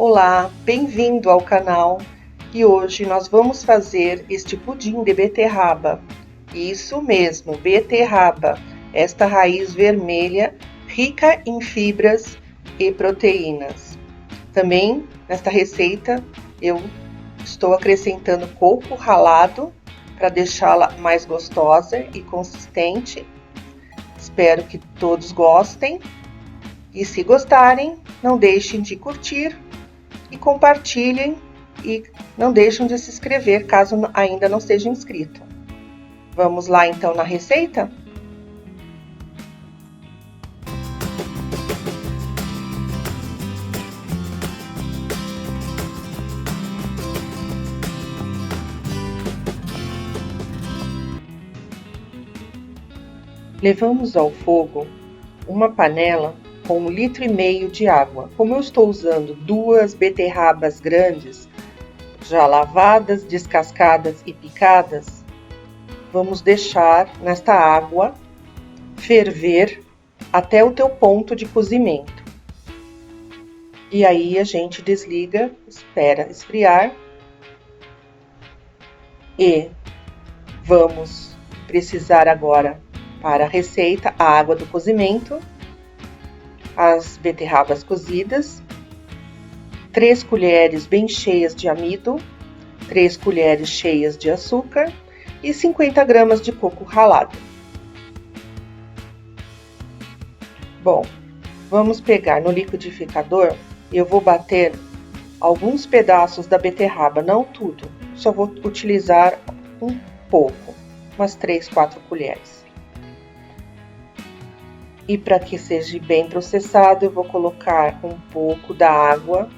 Olá, bem-vindo ao canal e hoje nós vamos fazer este pudim de beterraba. Isso mesmo, beterraba, esta raiz vermelha rica em fibras e proteínas. Também nesta receita eu estou acrescentando coco ralado para deixá-la mais gostosa e consistente. Espero que todos gostem e se gostarem, não deixem de curtir e compartilhem e não deixem de se inscrever caso ainda não seja inscrito. Vamos lá então na receita? Levamos ao fogo uma panela com 1,5 litro de água. Como eu estou usando 2 beterrabas grandes, já lavadas, descascadas e picadas, vamos deixar nesta água ferver até o teu ponto de cozimento. E aí a gente desliga, espera esfriar e vamos precisar agora para a receita a água do cozimento, as beterrabas cozidas, 3 colheres bem cheias de amido, 3 colheres cheias de açúcar e 50 gramas de coco ralado. Bom, vamos pegar no liquidificador e eu vou bater alguns pedaços da beterraba, não tudo, só vou utilizar um pouco, umas 3, 4 colheres. E para que seja bem processado, eu vou colocar um pouco da água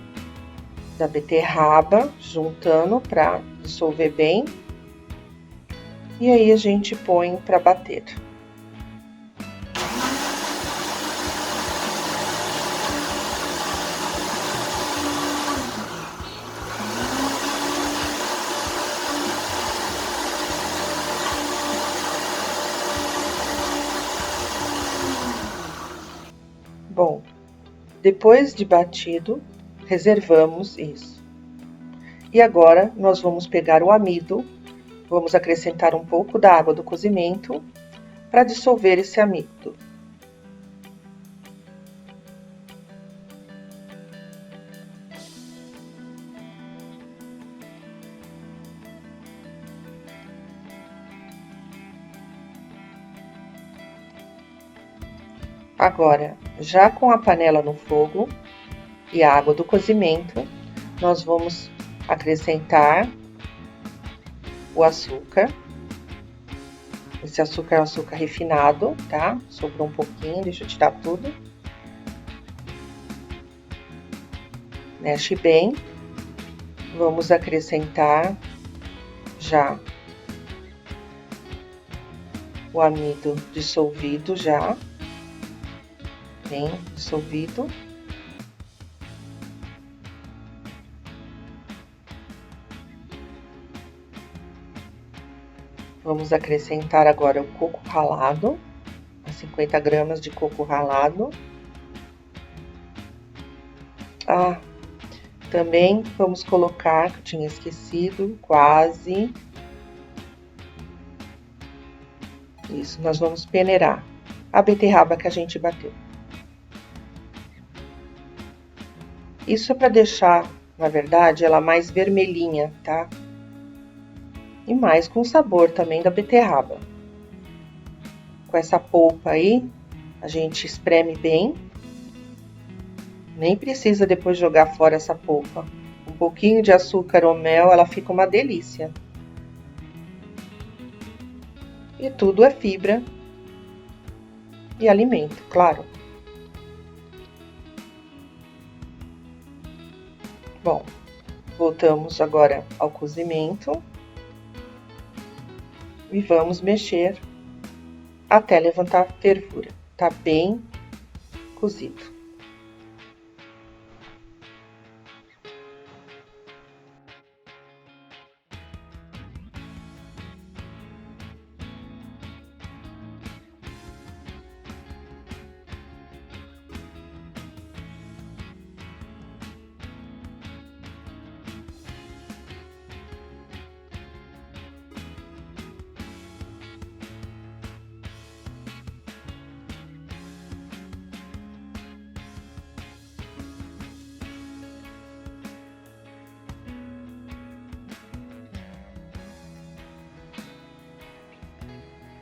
da beterraba, juntando para dissolver bem. E aí a gente põe para bater. Bom, depois de batido, reservamos isso. E agora nós vamos pegar o amido, vamos acrescentar um pouco da água do cozimento para dissolver esse amido. Agora, já com a panela no fogo e a água do cozimento, nós vamos acrescentar o açúcar. Esse açúcar é um açúcar refinado, tá? Sobrou um pouquinho, deixa eu tirar tudo. Mexe bem. Vamos acrescentar já o amido dissolvido já. Bem dissolvido. Vamos acrescentar agora o coco ralado, 50 gramas de coco ralado. Também vamos colocar, que eu tinha esquecido, quase. Isso, nós vamos peneirar a beterraba que a gente bateu. Isso é para deixar, na verdade, ela mais vermelhinha, tá? E mais com o sabor também da beterraba. Com essa polpa aí, a gente espreme bem. Nem precisa depois jogar fora essa polpa. Um pouquinho de açúcar ou mel, ela fica uma delícia. E tudo é fibra e alimento, claro. Bom, voltamos agora ao cozimento. E vamos mexer até levantar fervura. Tá bem cozido.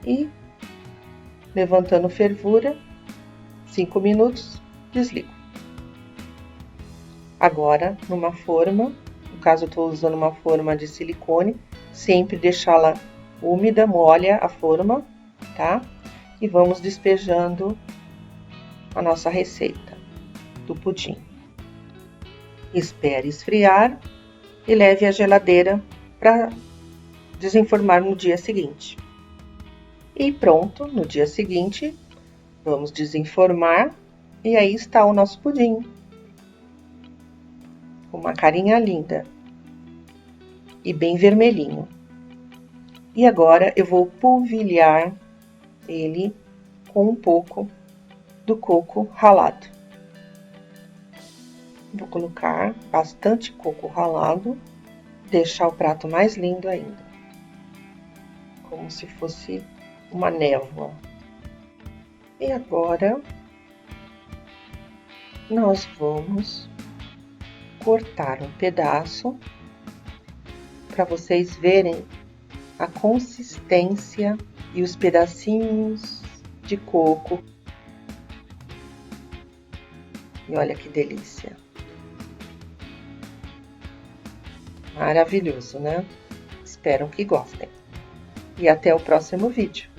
e levantando fervura, 5 minutos, desligo. Agora, numa forma, no caso eu estou usando uma forma de silicone, sempre deixá-la úmida, molha a forma, tá? E vamos despejando a nossa receita do pudim. Espere esfriar e leve à geladeira para desenformar no dia seguinte. E pronto, no dia seguinte, vamos desenformar e aí está o nosso pudim. Com uma carinha linda e bem vermelhinho. E agora eu vou polvilhar ele com um pouco do coco ralado. Vou colocar bastante coco ralado, deixar o prato mais lindo ainda, como se fosse uma névoa. E agora nós vamos cortar um pedaço para vocês verem a consistência e os pedacinhos de coco. E olha que delícia! Maravilhoso, né? Espero que gostem. E até o próximo vídeo.